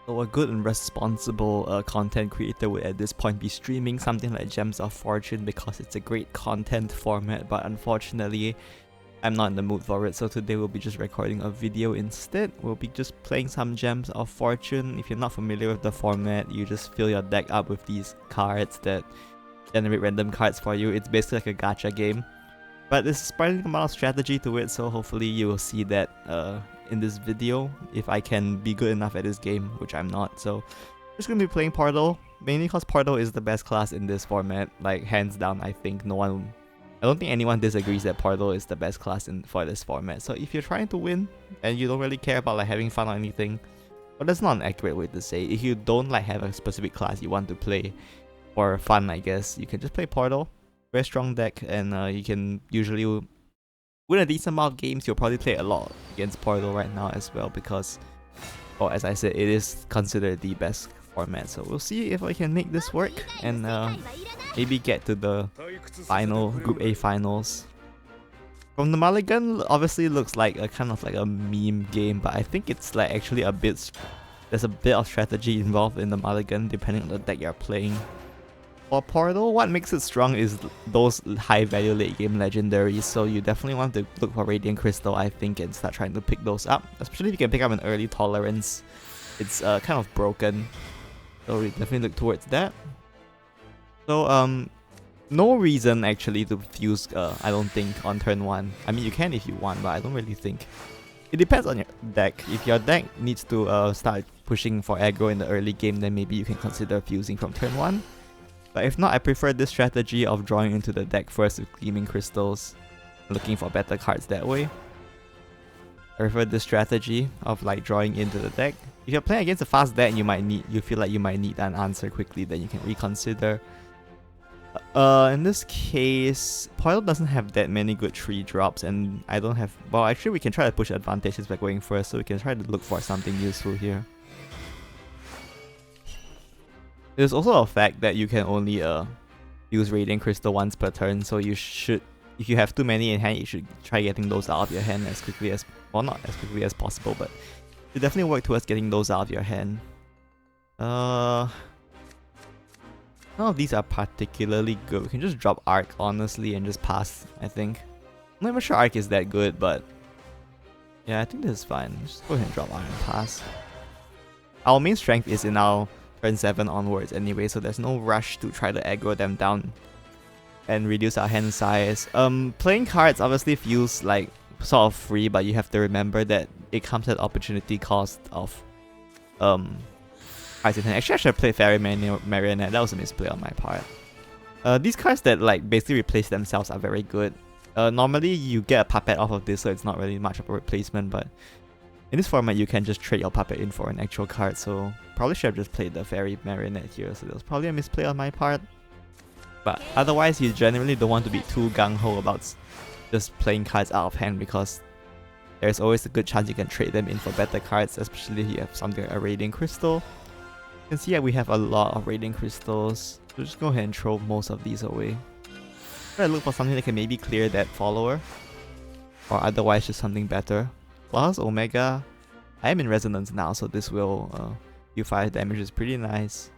So a good and responsible content creator would at this point be streaming something like Gems of Fortune because it's a great content format, but unfortunately I'm not in the mood for it, so today we'll be just recording a video instead. We'll be just playing some Gems of Fortune. If you're not familiar with the format, you just fill your deck up with these cards that generate random cards for you. It's basically like a gacha game, but there's a surprising amount of strategy to it, so hopefully you will see that in this video if I can be good enough at this game, which I'm not. So I'm just gonna be playing Portal, mainly because Portal is the best class in this format, like hands down. I don't think anyone disagrees that Portal is the best class for this format. So if you're trying to win and you don't really care about like having fun or anything, well, that's not an accurate way to say. If you don't like have a specific class you want to play for fun, I guess you can just play Portal. Very strong deck, and you can usually win a decent amount of games. You'll probably play a lot against Portal right now as well because, well, as I said, it is considered the best format. So we'll see if I can make this work and maybe get to the final Group A finals. From the Mulligan, obviously looks like a kind of like a meme game, but I think it's like actually there's a bit of strategy involved in the Mulligan depending on the deck you're playing. For Portal, what makes it strong is those high value late game legendaries, so you definitely want to look for Radiant Crystal, I think, and start trying to pick those up. Especially if you can pick up an early Tolerance. It's kind of broken, so we definitely look towards that. So no reason actually to fuse, I don't think, on turn 1. I mean, you can if you want, but I don't really think. It depends on your deck. If your deck needs to start pushing for aggro in the early game, then maybe you can consider fusing from turn 1. But if not, I prefer this strategy of drawing into the deck first with Gleaming Crystals, looking for better cards that way. I prefer this strategy of like drawing into the deck. If you're playing against a fast deck and you feel like you might need an answer quickly, then you can reconsider. In this case, Portal doesn't have that many good tree drops, and I don't have... Well, actually we can try to push advantages by going first, so we can try to look for something useful here. There's also a fact that you can only use Radiant Crystal once per turn, so you should, if you have too many in hand, you should try getting those out of your hand as quickly as, well, not as quickly as possible, but you definitely work towards getting those out of your hand. None of these are particularly good. We can just drop Arc, honestly, and just pass, I think. I'm not even sure Arc is that good, but yeah, I think this is fine. Just go ahead and drop Arc and pass. Our main strength is in our turn 7 onwards anyway, so there's no rush to try to aggro them down and reduce our hand size. Playing cards obviously feels like sort of free, but you have to remember that it comes at opportunity cost of cards in hand. Actually, I should have played Fairy Marionette. That was a misplay on my part. These cards that like basically replace themselves are very good. Normally you get a puppet off of this, so it's not really much of a replacement, but in this format, you can just trade your puppet in for an actual card, so probably should have just played the Fairy Marionette here, so there was probably a misplay on my part. But otherwise, you generally don't want to be too gung-ho about just playing cards out of hand, because there's always a good chance you can trade them in for better cards, especially if you have something like a Radiant Crystal. You can see that we have a lot of Radiant Crystals, so just go ahead and throw most of these away. Try to look for something that can maybe clear that follower, or otherwise just something better. Plus Omega, I am in Resonance now, so this will do 5 damage, is pretty nice.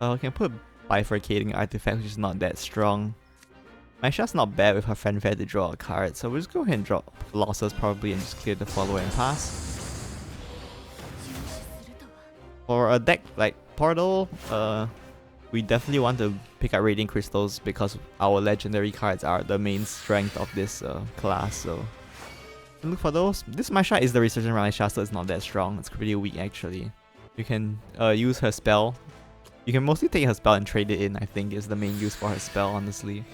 I can put Bifurcating Artifact, which is not that strong. My shot's not bad with her Fanfare to draw a card, so we'll just go ahead and drop Losses probably and just clear the follower and pass. For a deck like Portal, we definitely want to pick up Radiant Crystals because our legendary cards are the main strength of this class, so look for those. This Masha is the Resurgent Ranisha, so it's not that strong. It's pretty weak actually. You can use her spell. You can mostly take her spell and trade it in, I think, is the main use for her spell, honestly.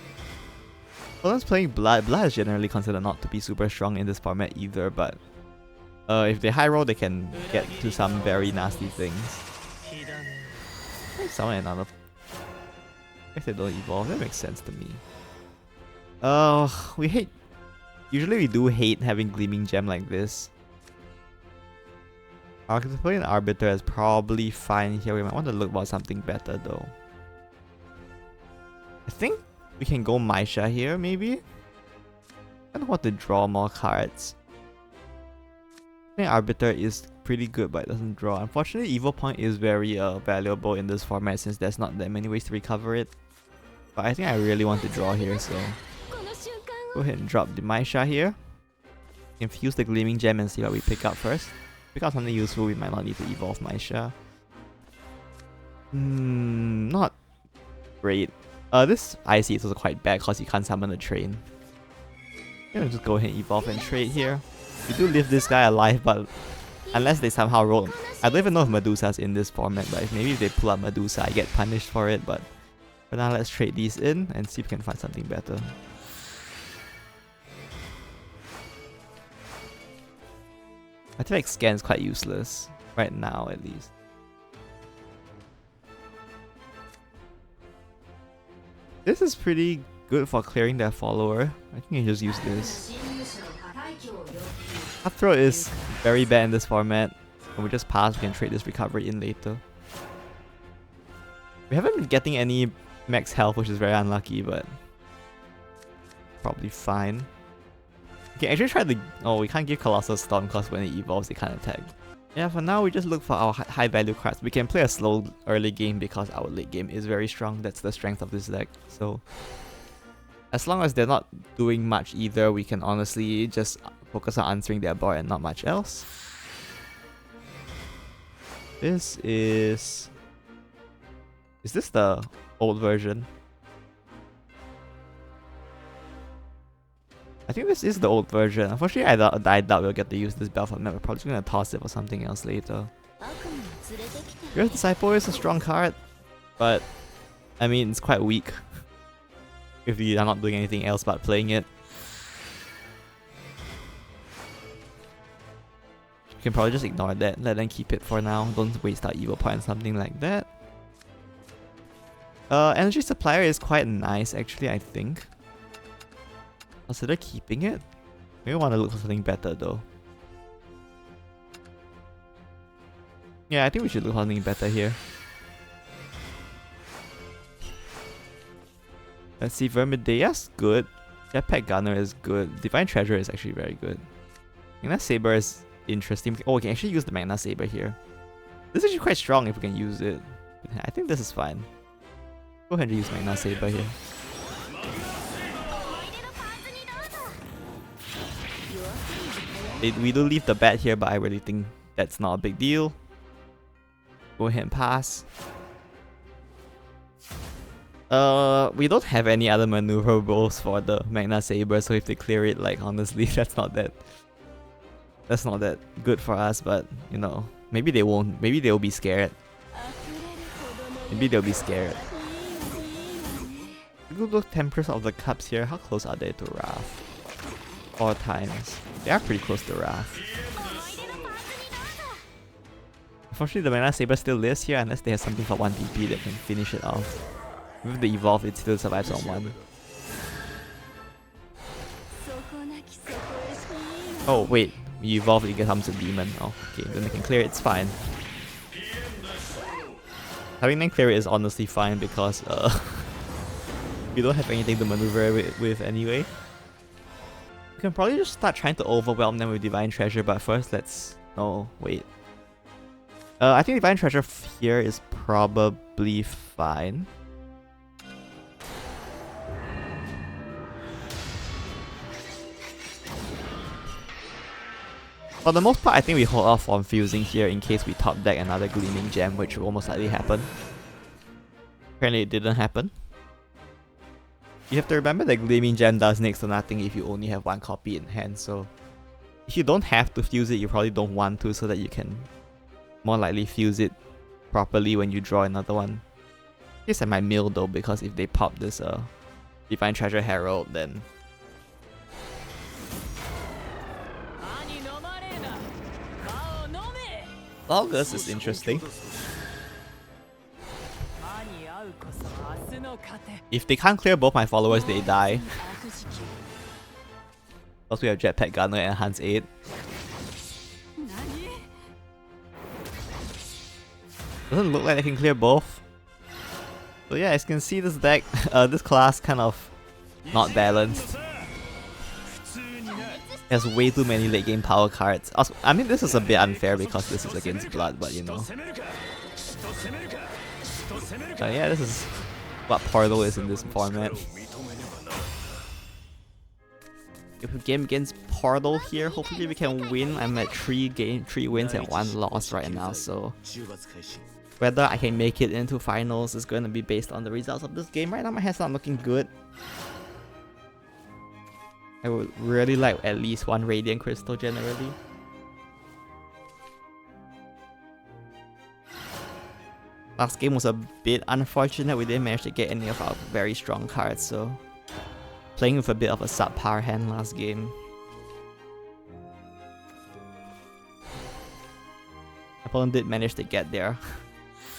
Someone's playing Blood. Blood is generally considered not to be super strong in this format either, but if they high roll, they can get to some very nasty things. Summon another. I guess they don't evolve. That makes sense to me. Usually we do hate having Gleaming Gem like this. Archetype-based Arbiter is probably fine here. We might want to look for something better though. I think we can go Maisha here, maybe? I don't want to draw more cards. I think Arbiter is pretty good, but it doesn't draw. Unfortunately, Evil Point is very valuable in this format since there's not that many ways to recover it. But I think I really want to draw here, so go ahead and drop the Maisha here. Infuse the Gleaming Gem and see what we pick up first. Pick up something useful, we might not need to evolve Maisha. Not great. This IC is also quite bad because you can't summon a train. I'm gonna just go ahead and evolve and trade here. We do leave this guy alive, but unless they somehow roll... I don't even know if Medusa's in this format, but maybe if they pull up Medusa, I get punished for it, but for now let's trade these in and see if we can find something better. I feel like Scan's quite useless, right now at least. This is pretty good for clearing their follower. I think I just use this. Cutthroat is very bad in this format. When we just pass, we can trade this recovery in later. We haven't been getting any max health, which is very unlucky, but probably fine. We can actually try the... Oh, we can't give Colossal Storm because when it evolves, it can't attack. Yeah, for now, we just look for our high value cards. We can play a slow early game because our late game is very strong. That's the strength of this deck. So, as long as they're not doing much either, we can honestly just focus on answering their board and not much else. This is... Is this the old version? I think this is the old version. Unfortunately, I doubt we'll get to use this Belfort map. We're probably going to toss it for something else later. Your Disciple is a strong card, but I mean, it's quite weak if you are not doing anything else but playing it. You can probably just ignore that, let them keep it for now. Don't waste our Evil Point on something like that. Energy Supplier is quite nice actually, I think. Consider keeping it. Maybe want to look for something better though. Yeah, I think we should look for something better here. Let's see, Vermidea's good. Jetpack Gunner is good. Divine Treasure is actually very good. Magna Saber is interesting. Oh, we can actually use the Magna Saber here. This is actually quite strong if we can use it. I think this is fine. Go ahead and use Magna Saber here. We do leave the bat here, but I really think that's not a big deal. Go ahead and pass. We don't have any other maneuverable for the Magna Saber, so if they clear it, like honestly, that's not that good for us. But you know, maybe they won't. Maybe they'll be scared. Maybe they'll be scared. Google Temperance of the Cups here. How close are they to Wrath? 4 times. They are pretty close to Wrath. Unfortunately, the Magna Saber still lives here unless they have something for 1 DP that can finish it off. With the Evolve, it still survives on 1. Oh wait, you evolve, it becomes a demon. Oh, okay, then they can clear it, it's fine. Having them clear it is honestly fine because we don't have anything to maneuver with anyway. We can probably just start trying to overwhelm them with Divine Treasure, but first let's... Oh, wait. I think Divine Treasure here is probably fine. For the most part, I think we hold off on fusing here in case we top deck another Gleaming Gem, which will most likely happen. Apparently it didn't happen. You have to remember that Gleaming Gem does next to nothing if you only have 1 copy in hand, so if you don't have to fuse it, you probably don't want to, so that you can more likely fuse it properly when you draw another one. I guess I might mill though, because if they pop this Divine Treasure Herald, then August is interesting. If they can't clear both my followers, they die. Also, we have Jetpack Gunner and Hans 8. Doesn't look like they can clear both. So yeah, as you can see, this deck, this class kind of not balanced. He has way too many late game power cards. Also, I mean, this is a bit unfair because this is against blood, but you know. Yeah, this is what Portal is in this format. If we game against Portal here, hopefully we can win. I'm at 3 wins and 1 loss right now, so whether I can make it into finals is going to be based on the results of this game. Right now my hand's not looking good. I would really like at least 1 Radiant Crystal generally. Last game was a bit unfortunate, we didn't manage to get any of our very strong cards, so playing with a bit of a subpar hand last game. Opponent did manage to get there.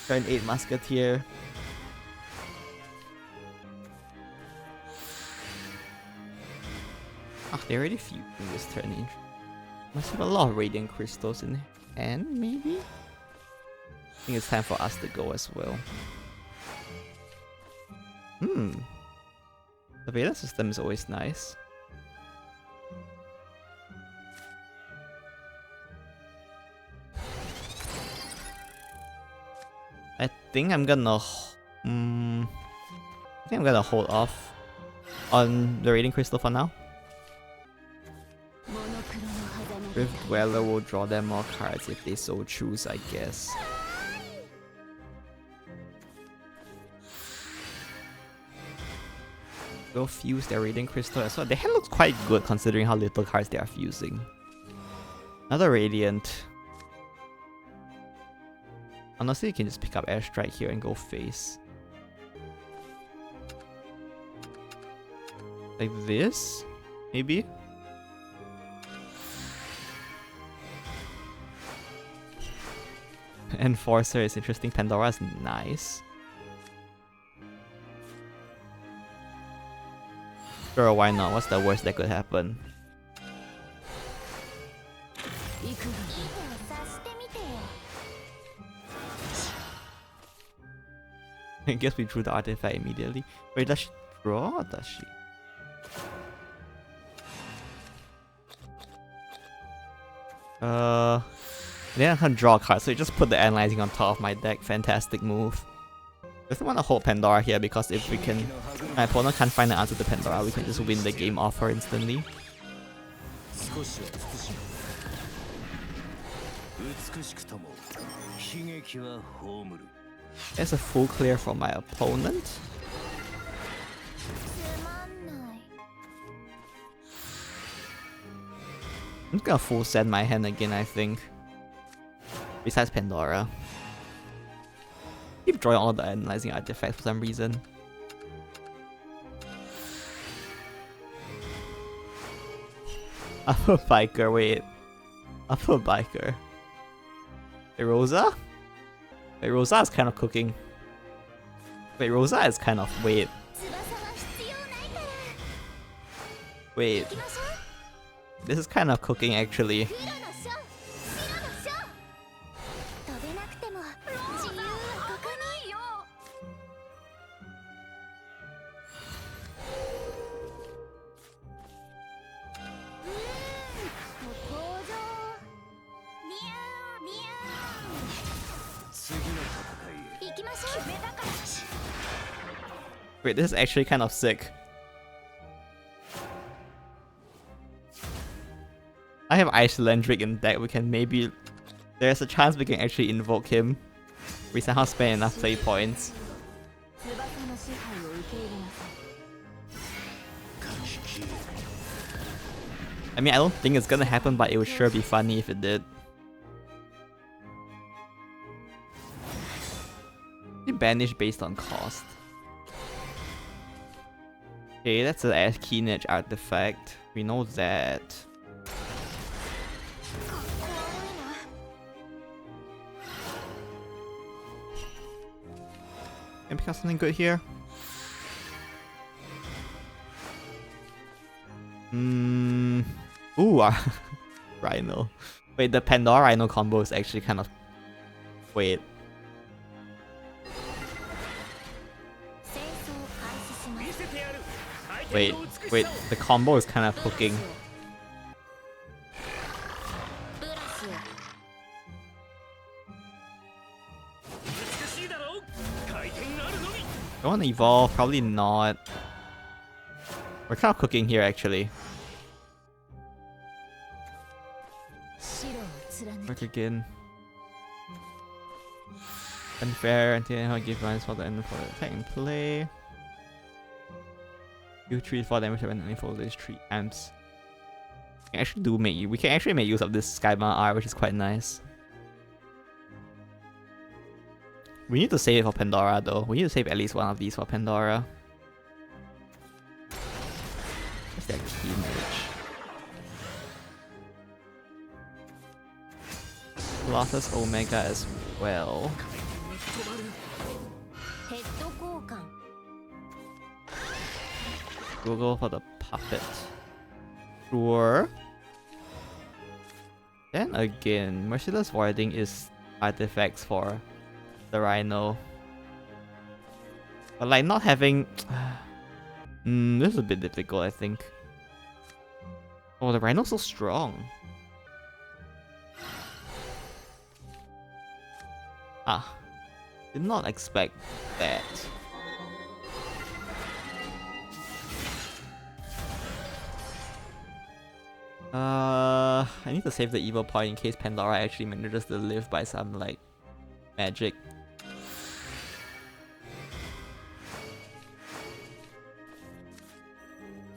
Turn 8 Musketeer. Ah, they already fused in this turn. Must have a lot of Radiant Crystals in hand, maybe? I think it's time for us to go as well. The Veda system is always nice. I think I'm gonna hold off on the Radiant Crystal for now. Rift Dweller will draw them more cards if they so choose, I guess. They'll fuse their Radiant Crystal as well. Their hand looks quite good considering how little cards they are fusing. Another Radiant. Honestly, you can just pick up Airstrike here and go face. Like this? Maybe? Enforcer is interesting. Pandora is nice. Sure, why not? What's the worst that could happen? I guess we drew the artifact immediately. Wait, does she draw or does she? Then I can draw a card, so you just put the analyzing on top of my deck. Fantastic move. I just want to hold Pandora here because if we can, my opponent can't find the answer to Pandora, we can just win the game off her instantly. There's a full clear from my opponent. I'm just gonna full send my hand again, I think. Besides Pandora. Keep drawing all the analyzing artifacts for some reason. Upper Biker, wait. Upper Biker. Wait, Rosa? Wait, Rosa is kind of cooking. Wait, Rosa is kind of... Wait. Wait. This is kind of cooking actually. Wait, this is actually kind of sick. I have Isolendric in deck, we can maybe... There's a chance we can actually invoke him. We somehow spend enough play points. I mean, I don't think it's gonna happen, but it would sure be funny if it did. Banish based on cost. Okay, that's a Keen Edge artifact. We know that. Can pick up something good here. Ooh, Rhino. Wait, the Pandora Rhino combo is actually kind of... Wait. Wait, the combo is kind of cooking. I want to evolve, probably not. We're kind of cooking here actually. Work again. Unfair until I give minus for the end for the attack in play. You 3-4 damage when only for these 3 amps. We can actually make use of this Skyma R, which is quite nice. We need to save it for Pandora though. We need to save at least one of these for Pandora. What's that key mage? Colossus Omega as well. We'll go for the puppet. Sure. Then again, Merciless Warding is artifacts for the Rhino. But like not having... this is a bit difficult, I think. Oh, the Rhino's so strong. Ah. Did not expect that. I need to save the evil point in case Pandora actually manages to live by some like magic.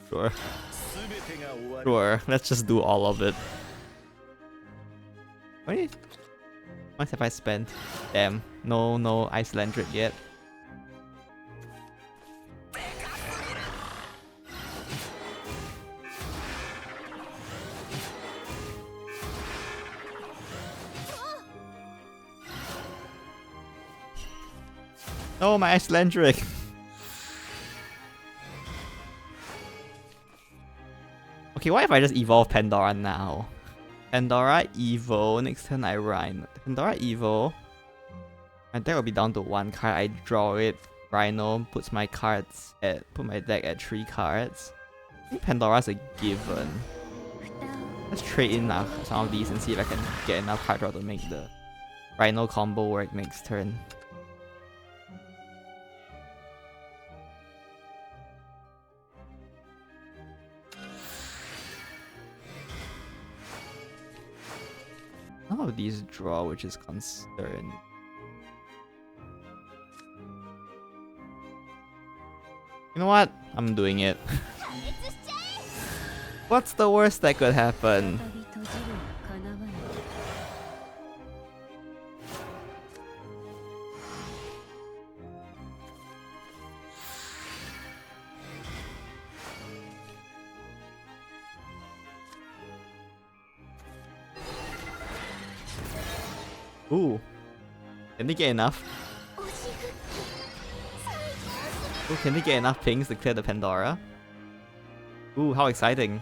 Sure. Sure, let's just do all of it. How much have I spent? Damn, no Icelandic yet. Oh, my Icelandic! Okay, what if I just evolve Pandora now? Pandora Evo, next turn I Rhino. Pandora Evo. My deck will be down to 1 card. I draw it. Rhino put my deck at 3 cards. I think Pandora's a given. Let's trade in some of these and see if I can get enough card draw to make the Rhino combo work next turn. None of these draw, which is concerned. You know what? I'm doing it. What's the worst that could happen? Ooh. Can they get enough? Ooh, can they get enough pings to clear the Pandora? Ooh, how exciting.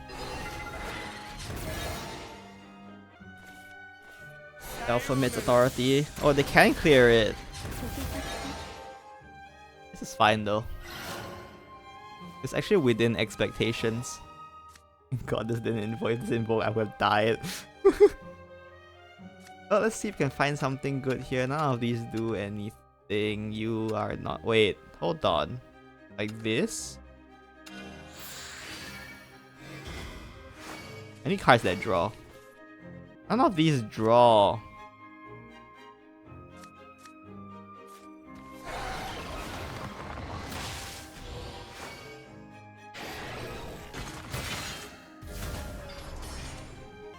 Alpha Mid's authority. Oh, they can clear it. This is fine though. It's actually within expectations. God, this didn't invoke, I would have died. Well, let's see if we can find something good here. None of these do anything. You are not... Wait, hold on. Like this? Any cards that draw? None of these draw.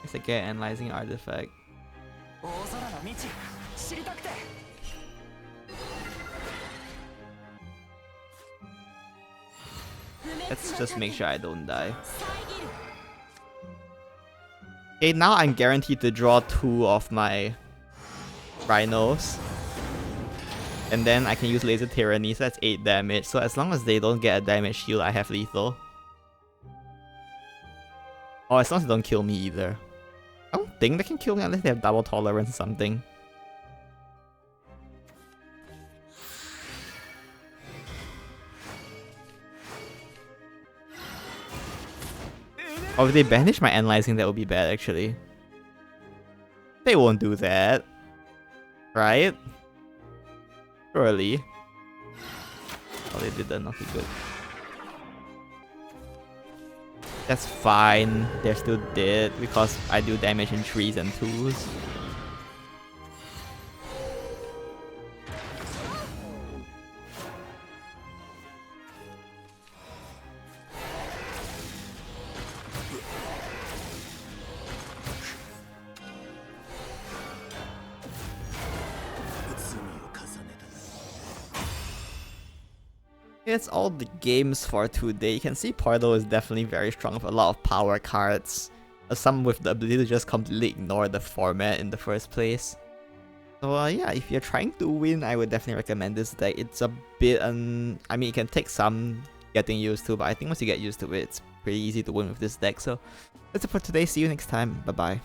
It's again analyzing artifact. Let's just make sure I don't die. Okay, now I'm guaranteed to draw 2 of my Rhinos. And then I can use Laser Tyranny, so that's 8 damage. So as long as they don't get a damage shield, I have lethal. Oh, as long as they don't kill me either. I don't think they can kill me unless they have double tolerance or something. Oh, if they banish my analyzing, that would be bad actually. They won't do that. Right? Surely. Oh, they didn't. Okay, good. That's fine. They're still dead because I do damage in 3s and 2s. It's all the games for today. You can see Portal is definitely very strong with a lot of power cards. Some with the ability to just completely ignore the format in the first place. So yeah, if you're trying to win, I would definitely recommend this deck. It's a bit, I mean, it can take some getting used to, but I think once you get used to it, it's pretty easy to win with this deck. So that's it for today. See you next time. Bye bye.